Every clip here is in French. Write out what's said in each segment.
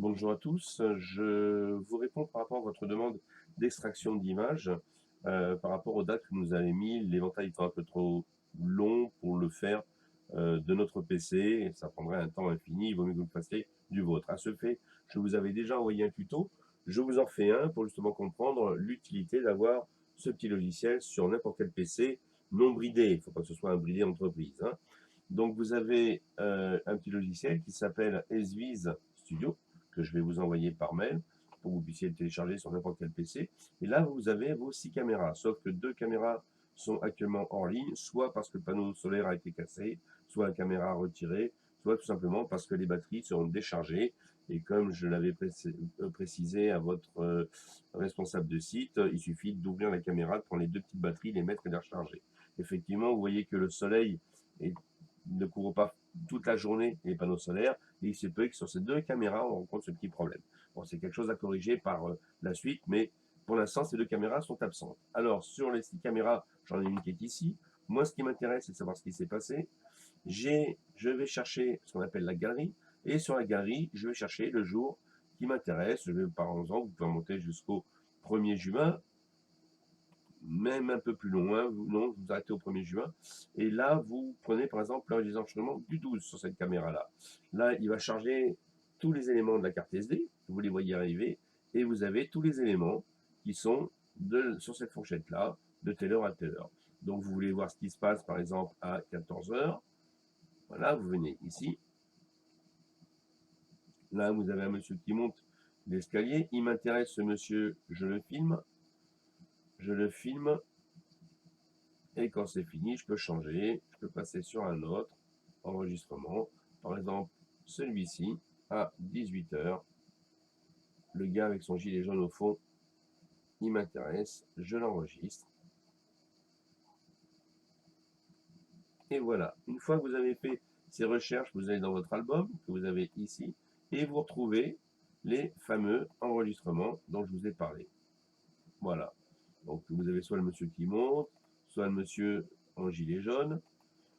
Bonjour à tous, je vous réponds par rapport à votre demande d'extraction d'images, par rapport aux dates que vous nous avez mis. L'éventail étant un peu trop long pour le faire, de notre PC et ça prendrait un temps infini, il vaut mieux que vous le fassiez du vôtre. À ce fait, je vous avais déjà envoyé un tuto, je vous en fais un pour justement comprendre l'utilité d'avoir ce petit logiciel sur n'importe quel PC non bridé. Il ne faut pas que ce soit un bridé entreprise, hein. Donc vous avez, un petit logiciel qui s'appelle SViz Studio, que je vais vous envoyer par mail pour que vous puissiez le télécharger sur n'importe quel PC. Et là, vous avez vos 6 caméras, sauf que 2 caméras sont actuellement hors ligne, soit parce que le panneau solaire a été cassé, soit la caméra retirée, soit tout simplement parce que les batteries seront déchargées. Et comme je l'avais précisé à votre responsable de site, il suffit d'ouvrir la caméra, de prendre les 2 petites batteries, les mettre et les recharger. Effectivement, vous voyez que le soleil ne couvre pas toute la journée les panneaux solaires, et il se peut que sur ces 2 caméras, on rencontre ce petit problème. Bon, c'est quelque chose à corriger par la suite, mais pour l'instant, ces 2 caméras sont absentes. Alors, sur les 6 caméras, j'en ai une qui est ici. Moi, ce qui m'intéresse, c'est de savoir ce qui s'est passé. Je vais chercher ce qu'on appelle la galerie, et sur la galerie, je vais chercher le jour qui m'intéresse. Je vais, par exemple, vous pouvez monter jusqu'au 1er juin, même un peu plus loin, non, vous arrêtez au 1er juin, et là, vous prenez par exemple l'enregistrement du 12 sur cette caméra-là. Là, il va charger tous les éléments de la carte SD, vous les voyez arriver, et vous avez tous les éléments qui sont sur cette fourchette-là, de telle heure à telle heure. Donc, vous voulez voir ce qui se passe, par exemple, à 14 heures. Voilà, vous venez ici. Là, vous avez un monsieur qui monte l'escalier. Il m'intéresse, ce monsieur, je le filme. Je le filme. Et quand c'est fini, je peux changer, je peux passer sur un autre enregistrement. Par exemple, celui-ci, à 18 heures. Le gars avec son gilet jaune au fond, il m'intéresse, je l'enregistre. Et voilà, une fois que vous avez fait ces recherches, vous allez dans votre album, que vous avez ici, et vous retrouvez les fameux enregistrements dont je vous ai parlé. Voilà. Donc vous avez soit le monsieur qui monte, soit le monsieur en gilet jaune.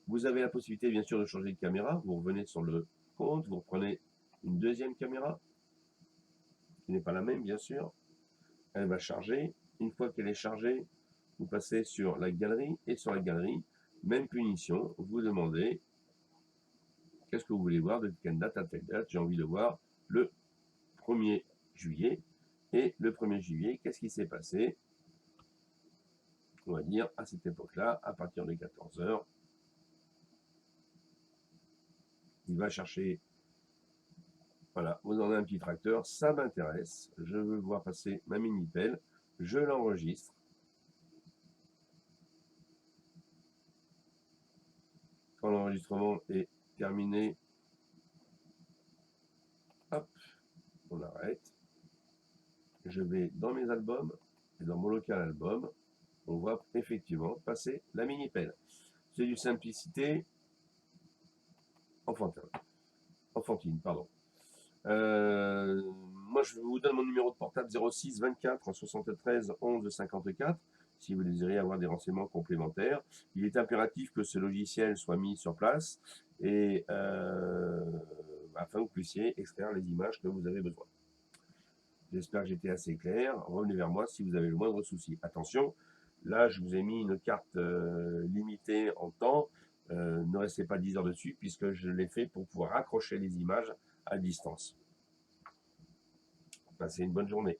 Vous avez la possibilité, bien sûr, de changer de caméra. Vous revenez sur le compte, vous reprenez une deuxième caméra, qui n'est pas la même, bien sûr. Elle va charger. Une fois qu'elle est chargée, vous passez sur la galerie. Et sur la galerie, même punition, vous demandez qu'est-ce que vous voulez voir, de quelle date à telle date. J'ai envie de voir le 1er juillet. Et le 1er juillet, qu'est-ce qui s'est passé? On va dire à cette époque-là, à partir de 14 heures, il va chercher. Voilà, vous en avez un petit tracteur, ça m'intéresse. Je veux voir passer ma mini-pelle, je l'enregistre. Quand l'enregistrement est terminé, hop, on arrête. Je vais dans mes albums, et dans mon local album, on voit effectivement passer la mini-pelle. C'est d'une simplicité enfantine, pardon. Moi, je vous donne mon numéro de portable 06 24 73 11 54 si vous désirez avoir des renseignements complémentaires. Il est impératif que ce logiciel soit mis sur place et afin que vous puissiez extraire les images que vous avez besoin. J'espère que j'étais assez clair. Revenez vers moi si vous avez le moindre souci. Attention, là, je vous ai mis une carte limitée en temps. Ne restez pas 10 heures dessus puisque je l'ai fait pour pouvoir raccrocher les images à distance. Passez une bonne journée.